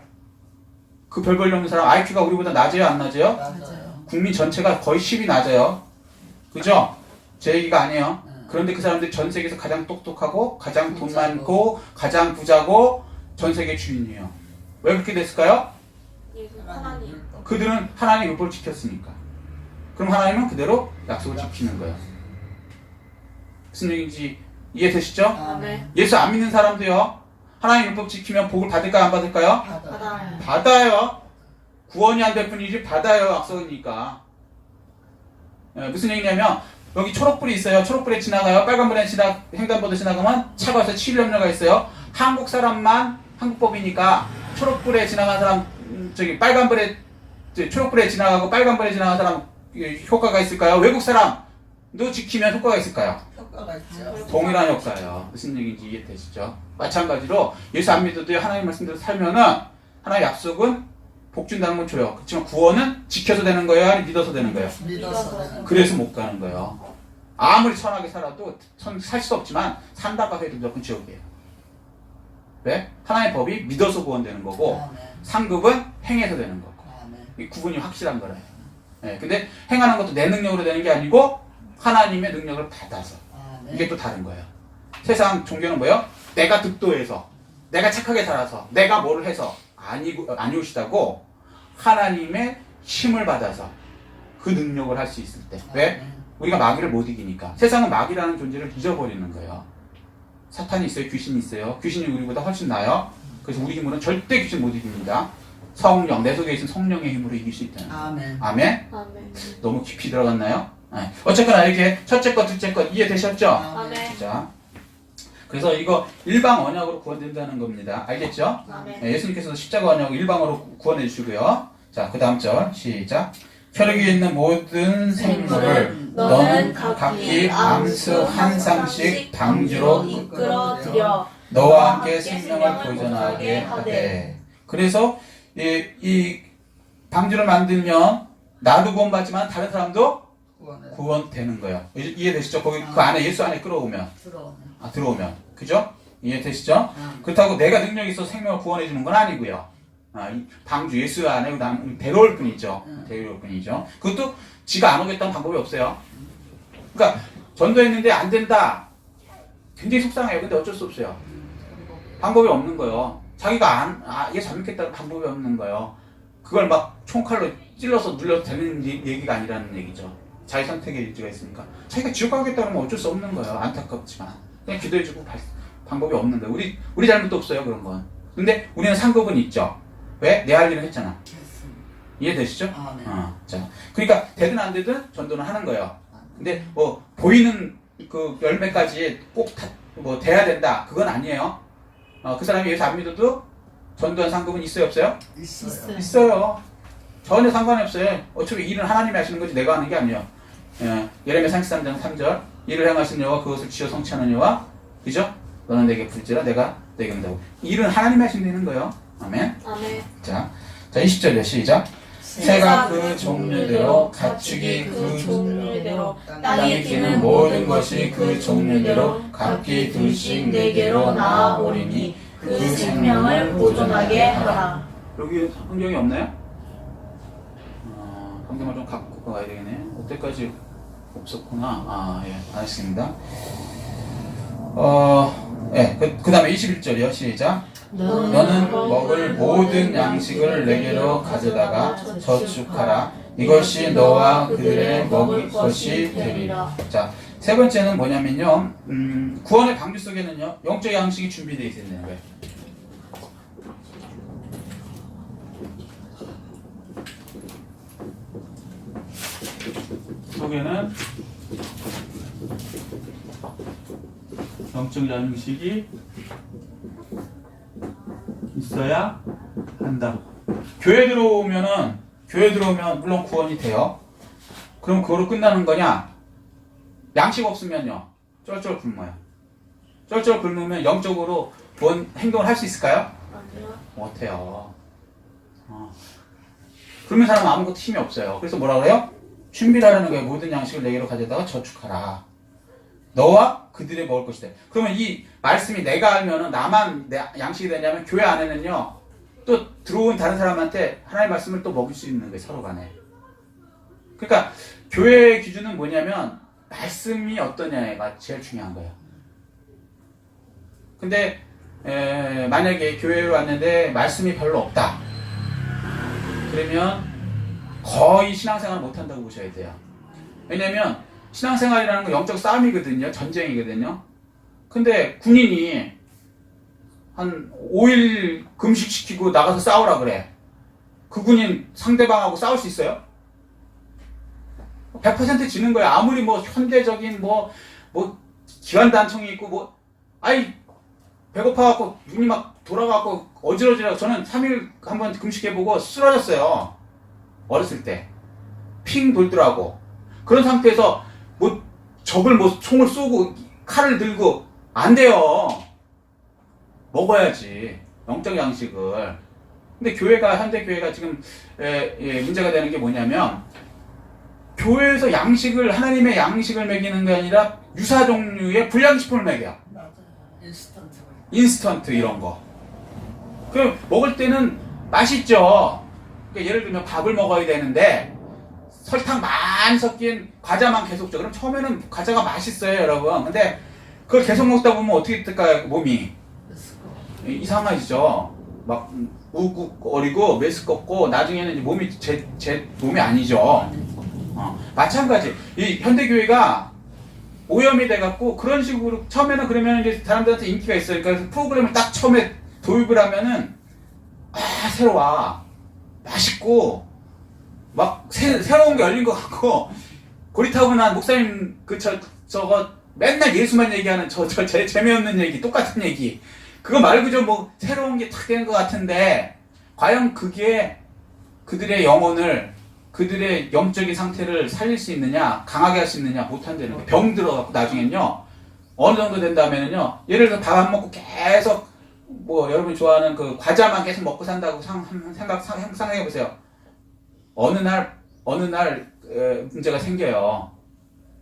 그 별 볼 없는 사람 IQ가 우리보다 낮아요? 안 낮아요? 맞아요. 국민 전체가 거의 10이 낮아요. 그죠? 제 얘기가 아니에요. 그런데 그 사람들이 전 세계에서 가장 똑똑하고 가장 돈 많고 가장 부자고 전 세계 주인이에요. 왜 그렇게 됐을까요? 하나님. 그들은 하나님의 율법을 지켰으니까. 그럼 하나님은 그대로 약속을 지키는 거예요. 무슨 얘기인지 이해되시죠? 아멘. 예수 안 믿는 사람도요. 하나님 율법 지키면 복을 받을까요? 안 받을까요? 받아요. 받아요. 구원이 안 될 뿐이지 받아요. 약속이니까. 무슨 얘기냐면 여기 초록불이 있어요. 초록불에 지나가요. 빨간불에 횡단보도 지나가면 차가 와서 치료염려가 있어요. 한국 사람만 한국법이니까 초록불에 지나간 사람 초록불에 지나가고 빨간불에 지나간 사람 효과가 있을까요? 외국 사람도 지키면 효과가 있을까요? 효과가 있죠. 동일한 효과예요. 무슨 얘기인지 이해되시죠? 마찬가지로 예수 안 믿어도 하나님 말씀대로 살면은 하나님의 약속은 복 준다는 건 줘요. 그렇지만 구원은 지켜서 되는 거예요? 아니면 믿어서 되는 거예요? 믿어서. 그래서 못 가는 거예요. 아무리 선하게 살아도 살 수 없지만 산다고 해도 무조건 지옥이에요. 왜? 하나님의 법이 믿어서 구원되는 거고 아멘. 상급은 행해서 되는 거고 아멘. 이 구분이 확실한 거래요. 네, 근데 행하는 것도 내 능력으로 되는 게 아니고 하나님의 능력을 받아서. 아멘. 이게 또 다른 거예요. 세상 종교는 뭐예요? 내가 득도해서, 내가 착하게 살아서, 내가 뭐를 해서 아니오시다고 하나님의 힘을 받아서 그 능력을 할 수 있을 때. 왜? 우리가 마귀를 못 이기니까. 세상은 마귀라는 존재를 잊어버리는 거예요. 사탄이 있어요? 귀신이 있어요? 귀신이 우리보다 훨씬 나아요? 그래서 우리 힘으로는 절대 귀신 못 이깁니다. 성령, 내 속에 있는 성령의 힘으로 이길 수 있다는 거예요. 아멘. 아멘? 아멘. 너무 깊이 들어갔나요? 네. 어쨌거나 이렇게 첫째 것, 둘째 것 이해되셨죠? 아멘. 자, 그래서 이거 일방 언약으로 구원된다는 겁니다. 알겠죠? 아멘. 네, 예수님께서도 십자가 언약으로 일방으로 구원해 주시고요. 자, 그 다음 절 시작. 혈육 위에 있는 모든 생물을 너는 각기 암수 한 쌍씩 방주로 이끌어 들여 너와 함께 생명을 보존하게 하되. 그래서 이 방주를 만들면 나도 구원받지만 다른 사람도 구원되는 거예요. 이해되시죠? 거기 그 안에 예수 안에 끌어오면 들어오면 그죠? 이해되시죠? 그렇다고 내가 능력이 있어서 생명을 구원해 주는 건 아니고요. 이 방주 예수 안에 데려올 뿐이죠. 데려올 뿐이죠. 그것도 지가 안 오겠다는 방법이 없어요. 그러니까 전도했는데 안 된다. 굉장히 속상해요. 근데 어쩔 수 없어요. 방법이 없는 거예요. 자기가 얘 잘못했다는 방법이 없는 거예요. 그걸 막 총칼로 찔러서 눌러도 되는 얘기가 아니라는 얘기죠. 자기 선택의 일지가 있으니까. 자기가 지옥 가겠다 그러면 어쩔 수 없는 거예요. 안타깝지만. 그냥 기도해주고 방법이 없는 거예요. 우리 잘못도 없어요. 그런 건. 근데 우리는 상급은 있죠. 왜? 내 할 일은 했잖아. 이해되시죠? 자, 그러니까 되든 안 되든 전도는 하는 거예요. 근데 뭐 보이는 그 열매까지 꼭 뭐 돼야 된다. 그건 아니에요. 그 사람이 예수 안 믿어도 전도한 상급은 있어요, 없어요? 있어요. 있어요. 전혀 상관이 없어요. 어차피 일은 하나님이 하시는 거지 내가 하는 게 아니에요. 예레미야 33장 3절 일을 행하신 여호와 그것을 지어 성취하는 여호와 그죠? 너는 내게 불지라 내가 너에게 한다고. 일은 하나님이 하시는 거예요. 아멘. 아멘. 자 20절이요. 시작. 새가 그 종류대로 가축이 그 종류대로 땅에 기는 모든 것이 그 종류대로 각기 둘씩 네개로 나아오리니 그 생명을 보존하게 하라. 여기 성경이 없나요? 성경을 좀 갖고 가야 되겠네. 어때까지 없었구나. 예, 알겠습니다. 그 다음에 21절이요. 시작. 너는 먹을 모든 양식을 내게로 가져다가 저축하라. 이것이 너와 그들의 먹을 것이 되리라. 자, 세 번째는 뭐냐면요. 구원의 방주 속에는요. 영적 양식이 준비되어 있는 거예요. 속에는 영적 양식이 있어야 한다. 교회 들어오면 물론 구원이 돼요. 그럼 그거로 끝나는 거냐? 양식 없으면요. 쩔쩔 굶어요. 쩔쩔 굶으면 영적으로 뭔 행동을 할 수 있을까요? 아니요. 못해요. 그러면 사람은 아무것도 힘이 없어요. 그래서 뭐라 그래요? 준비라는 거예요. 모든 양식을 내게로 가져다가 저축하라. 너와 그들의 먹을 것이다. 그러면 이 말씀이 내가 알면은 나만 양식이 되냐면 교회 안에는요. 또 들어온 다른 사람한테 하나님의 말씀을 또 먹일 수 있는 거예요. 서로 간에. 그러니까 교회의 기준은 뭐냐면 말씀이 어떠냐가 제일 중요한 거예요. 근데 만약에 교회에 왔는데 말씀이 별로 없다. 그러면 거의 신앙생활을 못한다고 보셔야 돼요. 왜냐면 신앙생활이라는 건 영적 싸움이거든요. 전쟁이거든요. 근데 군인이 한 5일 금식시키고 나가서 싸우라 그래. 그 군인 상대방하고 싸울 수 있어요? 100% 지는 거야. 아무리 뭐 현대적인 뭐 기관단총이 있고 배고파갖고 눈이 막 돌아가갖고 어지러지라고. 저는 3일 한번 금식해보고 쓰러졌어요. 어렸을 때. 핑 돌더라고. 그런 상태에서 적을 총을 쏘고 칼을 들고 안 돼요. 먹어야지. 영적 양식을. 근데 현대 교회가 지금 문제가 되는 게 뭐냐면 교회에서 하나님의 양식을 먹이는 게 아니라 유사 종류의 불량식품을 먹여. 맞아요. 인스턴트 이런 거. 그럼 먹을 때는 맛있죠. 그러니까 예를 들면 밥을 먹어야 되는데 설탕 많이 섞인 과자만 계속 줘. 그럼 처음에는 과자가 맛있어요, 여러분. 근데 그걸 계속 먹다 보면 어떻게 될까요, 몸이? 이상해지죠. 막 우국거리고 메스껍고 나중에는 이제 몸이 제 몸이 아니죠. 마찬가지. 이 현대교회가 오염이 돼갖고 그런 식으로 처음에는 그러면 이제 사람들한테 인기가 있어요. 그러니까 프로그램을 딱 처음에 도입을 하면은 새로워, 맛있고 막 새로운 게 열린 것 같고 고리타분한 목사님 저거 맨날 예수만 얘기하는 재미없는 얘기, 똑같은 얘기. 그거 말고 좀 뭐 새로운 게 탁 되는 것 같은데 과연 그게 그들의 영혼을, 그들의 영적인 상태를 살릴 수 있느냐, 강하게 할 수 있느냐, 못한다는 거예요. 병 들어갖고 나중엔요 어느 정도 된다면은요, 예를 들어 밥 안 먹고 계속 뭐 여러분이 좋아하는 그 과자만 계속 먹고 산다고 상상해 보세요. 어느 날 문제가 생겨요.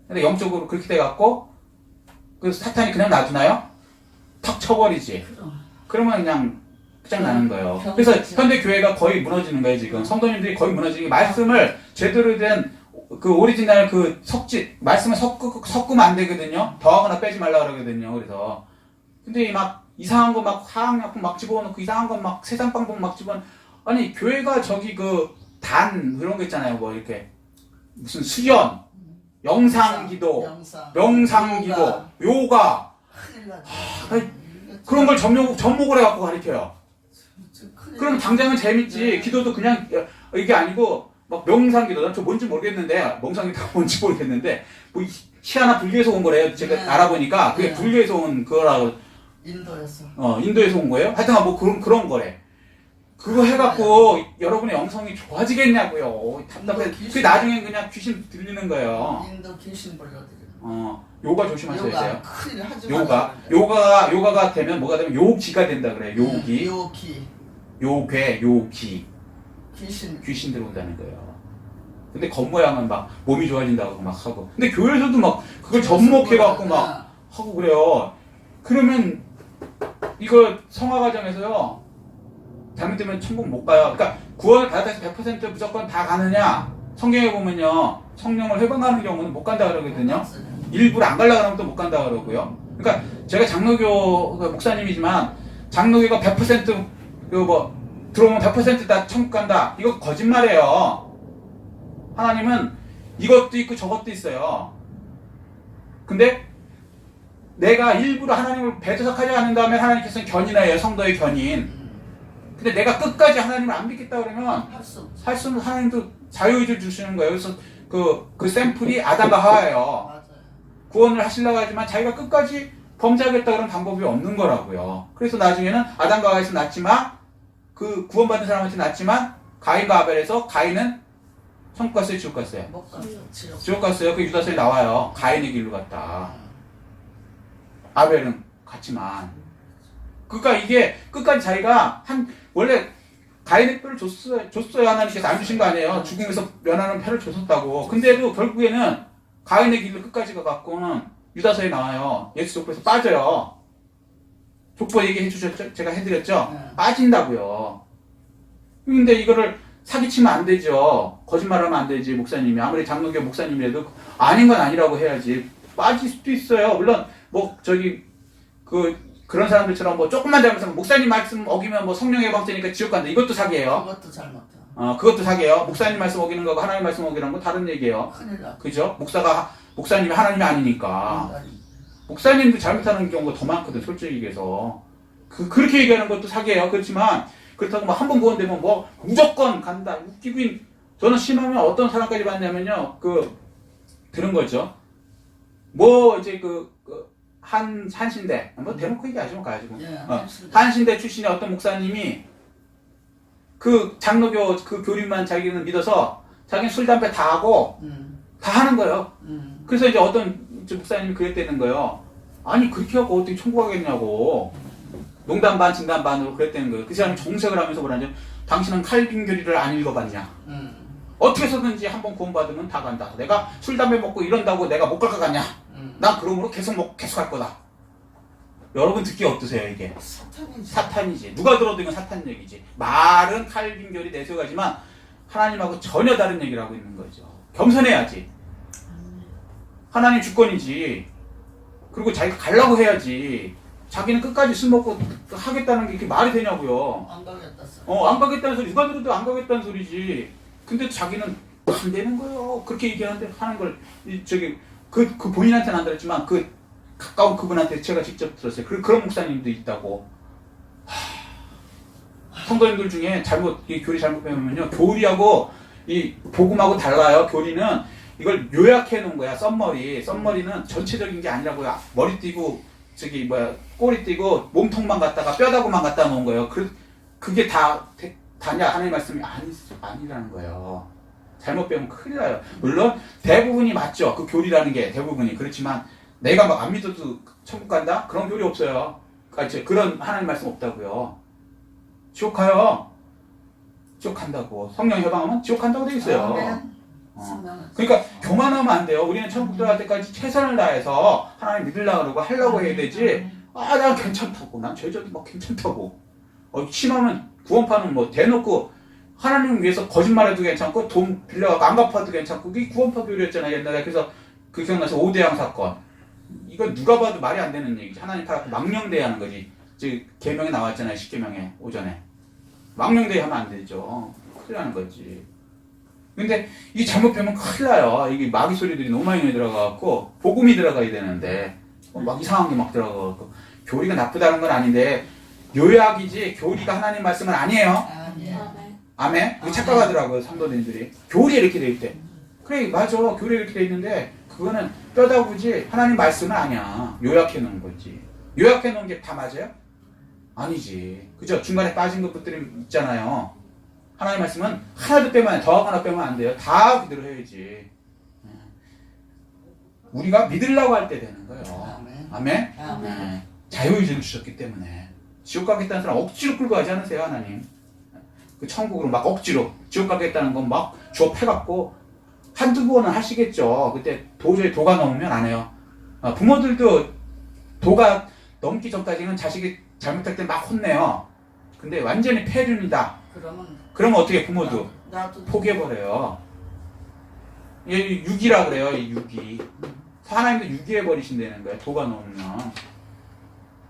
근데 영적으로 그렇게 돼갖고 그 사탄이 그냥 놔두나요? 턱 쳐버리지. 그러면 그냥 끝장나는 거예요. 그래서 현대 교회가 거의 무너지는 거예요, 지금. 성도님들이 거의 무너지는 게, 말씀을 제대로 된 그 오리지널 그 말씀을 섞으면 안 되거든요. 더하거나 빼지 말라 그러거든요. 그래서. 근데 막 이상한 거 막 화학약품 막 집어넣고 이상한 거 막 세상 방법 막 아니, 교회가 저기 그런 거 있잖아요. 뭐 이렇게 무슨 수련, 영상기도, 명상기도, 요가. 그런 걸 접목을 해갖고 가르쳐요. 그럼 당장은 재밌지. 기도도 그냥 이게 아니고 막 명상기도, 저 뭔지 모르겠는데, 명상기도가 뭔지 모르겠는데 뭐 희한한 불교에서 온 거래요. 제가 알아보니까 그게 불교에서 온 그거라고. 인도에서 온 거예요. 하여튼 뭐 그런 거래. 그거 해갖고 여러분의 영성이 좋아지겠냐고요. 답답해. 그 나중엔 그냥 귀신 들리는 거예요. 인도 귀신 불러들여. 요가 조심하셔야 돼요. 큰일 하지 요가가 되면 뭐가 되면 요기가 된다 그래요. 요기. 요기. 귀신 들어온다는 거예요. 근데 겉모양은 막 몸이 좋아진다고 막 하고. 근데 교회에서도 막 그걸 접목해갖고 막 하고 그래요. 그러면 이거 성화 과정에서요, 잘못되면 천국 못 가요. 그러니까 구원을 받아서 100% 무조건 다 가느냐? 성경에 보면요, 성령을 회방하는 경우는 못 간다 그러거든요. 일부러 안 가려고 하면 또 못 간다 그러고요. 그러니까 제가 장로교 목사님이지만 장로교가 100% 들어오면 100% 천국 간다. 이거 거짓말이에요. 하나님은 이것도 있고 저것도 있어요. 근데 내가 일부러 하나님을 배척하지 않는다면 하나님께서는 견인해요. 성도의 견인. 근데 내가 끝까지 하나님을 안 믿겠다 그러면 할 수 없는, 하나님도 자유의지를 주시는 거예요. 그래서 그 샘플이 아담과 하와예요. 구원을 하시려고 하지만 자기가 끝까지 범죄하겠다 그런 방법이 없는 거라고요. 그래서 나중에는 아담과 하와에서 났지만, 그 구원받은 사람한테 났지만, 가인과 아벨에서 가인은 천국 갔어요, 지옥 갔어요? 지옥 갔어요. 그 유다서에 나와요. 가인의 길로 갔다. 아벨은 갔지만. 그러니까 이게 끝까지 자기가 원래 가인의 표를 줬어요. 하나님께서 안 주신 거 아니에요. 죽음에서 면하는 표를 줬었다고. 근데도 결국에는 가인의 길로 끝까지 가갖고는 유다서에 나와요. 예수 족보에서 빠져요. 족보 얘기해 주셨죠? 제가 해드렸죠? 빠진다고요. 근데 이거를 사기치면 안 되죠. 거짓말하면 안 되지, 목사님이. 아무리 장로교 목사님이라도 아닌 건 아니라고 해야지. 빠질 수도 있어요. 물론 그런 사람들처럼 조금만 잘못하면 목사님 말씀 어기면 성령의 방죄니까 지옥 간다. 이것도 사기예요. 그것도 잘못해. 그것도 사기예요. 목사님 말씀 어기는 거고 하나님 말씀 어기는 건 다른 얘기예요. 큰일 나. 그죠? 목사님이 하나님이 아니니까. 목사님도 잘못하는 경우가 더 많거든, 솔직히 얘기해서. 그렇게 얘기하는 것도 사기예요. 그렇지만 그렇다고 한 번 구원되면 무조건 간다. 웃기고. 저는 심하면 어떤 사람까지 봤냐면요, 들은 거죠. 이제 한신대, 대놓고 얘기하지 뭐 가지고. 한신대 출신의 어떤 목사님이 그 장로교 교리만 자기는 믿어서 자기는 술, 담배 다 하고 다 하는 거예요. 그래서 이제 어떤 목사님이 그랬다는 거예요. 아니, 그렇게 하고 어떻게 천국 가겠냐고. 농담 반, 진담 반으로 그랬다는 거예요. 그 사람이 정색을 하면서 뭐라냐. 당신은 칼빈 교리를 안 읽어봤냐. 어떻게 해서든지 한번 구원받으면 다 간다. 내가 술, 담배 먹고 이런다고 내가 못 갈 것 같냐. 난 그러므로 계속 할 거다. 여러분 듣기 어떠세요, 이게? 사탄이지. 누가 들어도 이건 사탄 얘기지. 말은 칼빈 교리 내세워가지만 하나님하고 전혀 다른 얘기를 하고 있는 거죠. 겸손해야지. 하나님 주권이지. 그리고 자기가 가려고 해야지. 자기는 끝까지 술 먹고 하겠다는 게 이렇게 말이 되냐고요. 안 가겠다 써. 안 가겠다는 소리, 누가 들어도 안 가겠다는 소리지. 근데 자기는 안 되는 거예요. 그렇게 얘기하는데 하는 걸, 그 본인한테는 안 들었지만, 그 가까운 그분한테 제가 직접 들었어요. 그런 목사님도 있다고. 성도님들 중에 이 교리 잘못 배우면요. 교리하고 이 복음하고 달라요. 교리는 이걸 요약해 놓은 거야. 썸머리는 전체적인 게 아니라고요. 머리 띄고, 꼬리 띄고, 몸통만 갖다가 뼈다구만 갖다 놓은 거예요. 그게 다냐? 하나님 말씀이 아니라는 거예요. 잘못 배우면 큰일 나요. 물론 대부분이 맞죠. 그 교리라는 게 대부분이. 그렇지만 내가 막 안 믿어도 천국 간다? 그런 교리 없어요. 그런 하나님 말씀 없다고요. 지옥 가요. 지옥 간다고. 성령 해방하면 지옥 간다고 되어 있어요. 아멘. 그러니까 교만하면 안 돼요. 우리는 천국 들어갈 때까지 최선을 다해서 하나님 믿으려고 그러고 하려고 해야 되지. 난 괜찮다고. 난 제자도 막 괜찮다고. 심하면 구원파는 뭐 대놓고 하나님 위해서 거짓말해도 괜찮고 돈 빌려갖고 안 갚아도 괜찮고 그게 구원파 교리였잖아요. 옛날에. 그래서 그 기억나서 오대양 사건. 이건 누가 봐도 말이 안 되는 얘기지. 하나님 팔아서 망령대하는 거지. 계명에 나왔잖아요. 10계명에 오전에. 망령대하면 안 되죠. 큰일 나는 거지. 근데 이 잘못 배우면 큰일 나요. 이게 마귀 소리들이 너무 많이 들어가갖고 복음이 들어가야 되는데 막 이상한 게 막 들어가갖고 교리가 나쁘다는 건 아닌데 요약이지 교리가 하나님 말씀은 아니에요. 아멘. 아멘? 이거 착각하더라고요. 성도님들이. 교리에 이렇게 돼 있대. 그래 맞아. 교리에 이렇게 돼 있는데 그거는 뼈다구지 하나님 말씀은 아니야. 요약해 놓은 거지. 요약해 놓은 게 다 맞아요? 아니지. 그죠? 중간에 빠진 것들이 있잖아요. 하나님 말씀은 하나도 빼면 더하거나 빼면 안 돼요. 다 그대로 해야지. 우리가 믿으려고 할 때 되는 거예요. 아멘? 아멘. 자유의지를 주셨기 때문에. 지옥 가겠다는 사람 억지로 끌고 가지 않으세요, 하나님. 그 천국으로 막 억지로. 지옥 가겠다는 건 막 주업해갖고 한두 번은 하시겠죠. 그때 도저히 도가 넘으면 안 해요. 부모들도 도가 넘기 전까지는 자식이 잘못할 때 막 혼내요. 근데 완전히 폐륜이다. 그러면 어떻게 부모도 나도 포기해버려요. 얘 유기라 그래요. 이 유기. 하나님도 유기해버리신다는 거예요. 도가 넘으면.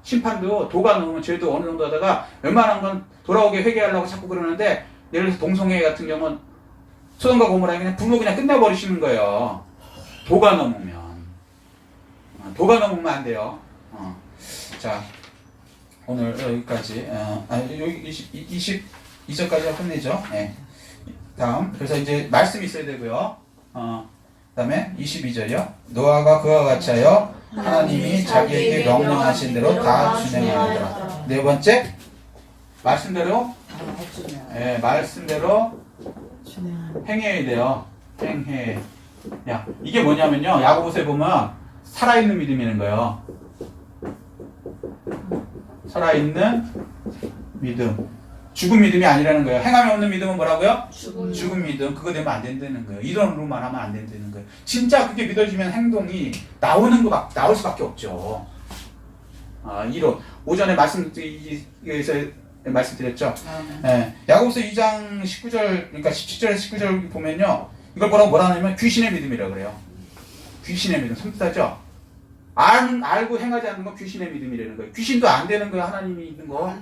심판도 도가 넘으면 죄도 어느 정도 하다가 웬만한 건 돌아오게 회개하려고 자꾸 그러는데 예를 들어서 동성애 같은 경우는 소돔과 고모라 그냥 불로 그냥 끝내버리시는 거예요. 도가 넘으면. 도가 넘으면 안 돼요. 자, 오늘 여기까지. 여기 22절까지 끝내죠. 네. 다음. 그래서 이제 말씀이 있어야 되고요. 그 다음에 22절이요. 노아가 그와 같이 하여 하나님이 자기에게 명령하신 대로 다 준행하더라. 네 번째. 말씀대로. 네, 말씀대로 행해야 돼요. 행해. 야, 이게 뭐냐면요. 야고보서에 보면 살아있는 믿음이라는 거예요. 살아있는 믿음. 죽은 믿음이 아니라는 거예요. 행함이 없는 믿음은 뭐라고요? 죽은 믿음. 그거 되면 안 된다는 거예요. 이론으로만 하면 안 된다는 거예요. 진짜 그게 믿어지면 행동이 나올 수밖에 없죠. 이론. 오전에 말씀드렸죠. 네. 야고보서 2장 19절, 그러니까 17절, 19절 보면요. 이걸 뭐라 하냐면 귀신의 믿음이라고 그래요. 귀신의 믿음. 섬뜩하죠? 알고 행하지 않는 건 귀신의 믿음이라는 거예요. 귀신도 안 되는 거예요. 하나님이 있는 거.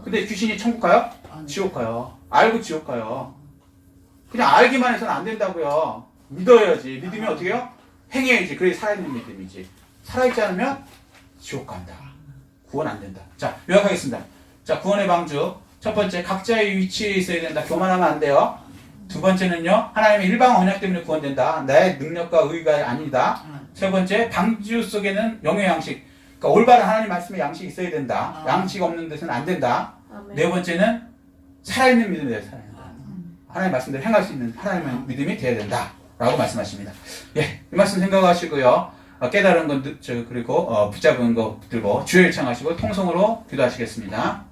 근데 귀신이 천국 가요? 지옥 가요. 알고 지옥 가요. 그냥 알기만 해서는 안 된다고요. 믿어야지. 믿으면 어떻게 해요? 행해야지. 그래 살아있는 믿음이지. 살아있지 않으면 지옥 간다. 구원 안 된다. 자, 요약하겠습니다. 자, 구원의 방주. 첫 번째, 각자의 위치에 있어야 된다. 교만하면 안 돼요. 두 번째는요, 하나님의 일방 언약 때문에 구원된다. 나의 능력과 의가 아니다. 세 번째, 방주 속에는 영의 양식. 그러니까 올바른 하나님 말씀의 양식이 있어야 된다. 양식 없는 데서는 안 된다. 네 번째는 살아있는 믿음이 돼야 살아있는 다. 하나님 말씀대로 행할 수 있는 하나님의 믿음이 돼야 된다. 라고 말씀하십니다. 예, 이 말씀 생각하시고요. 깨달은 건, 그리고 붙잡은 거 들고 주의 청하시고 통성으로 기도하시겠습니다.